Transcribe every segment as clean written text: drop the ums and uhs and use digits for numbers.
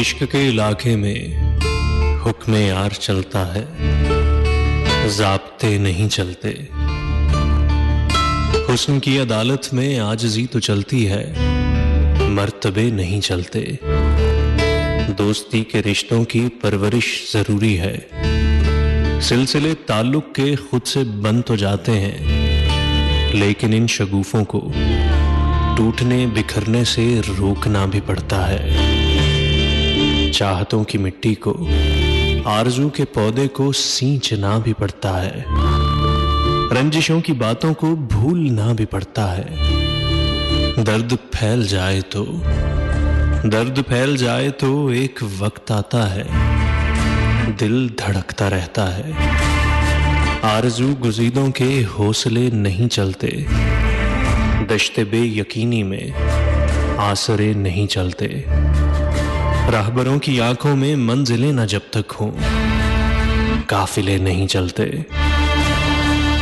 इश्क के इलाके में हुक्म यार चलता है, ज़ाब्ते नहीं चलते। हुस्न की अदालत में आजिज़ी तो चलती है, मर्तबे नहीं चलते। दोस्ती के रिश्तों की परवरिश जरूरी है, सिलसिले ताल्लुक के खुद से बन तो जाते हैं, लेकिन इन शगुफों को टूटने बिखरने से रोकना भी पड़ता है। चाहतों की मिट्टी को, आरज़ू के पौधे को सींचना भी पड़ता है। रंजिशों की बातों को भूलना भी पड़ता है। दर्द फैल जाए तो एक वक्त आता है, दिल धड़कता रहता है। आरज़ू गुज़ीदों के हौसले नहीं चलते, दश्ते बेयकीनी में आसरे नहीं चलते। राहबरों की आंखों में मंजिलें न जब तक हों, काफिले नहीं चलते।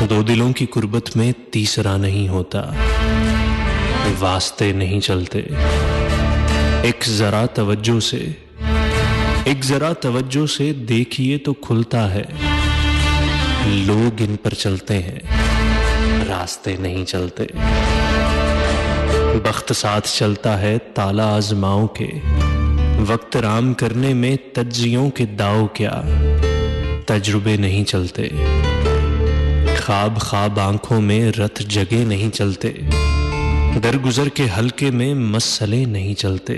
दो दिलों की कुर्बत में तीसरा नहीं होता, वास्ते नहीं चलते। एक जरा तवज्जो से देखिए तो खुलता है, लोग इन पर चलते हैं, रास्ते नहीं चलते। बख्त साथ चलता है ताला आजमाओं के, वक्त राम करने में तज्जियों के दाव क्या, तजुर्बे नहीं चलते। ख्वाब आंखों में रथ जगे नहीं चलते, दरगुजर के हल्के में मसले नहीं चलते।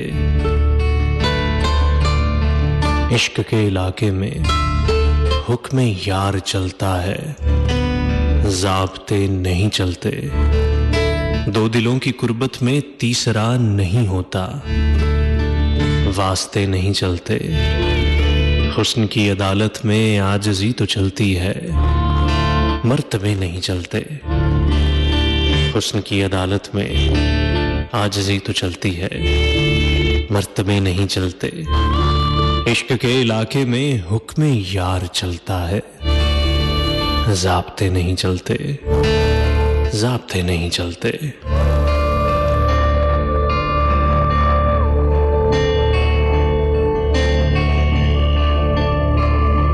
इश्क के इलाके में हुक्म यार चलता है, ज़ाब्ते नहीं चलते। दो दिलों की कुर्बत में तीसरा नहीं होता, वास्ते नहीं चलते। हुस्न की अदालत में आजिज़ी तो चलती है, मर्तबे नहीं चलते। हुस्न की अदालत में आजिज़ी तो चलती है, मर्तबे नहीं चलते। इश्क के इलाके में हुक्म यार चलता है, ज़ाब्ते नहीं चलते।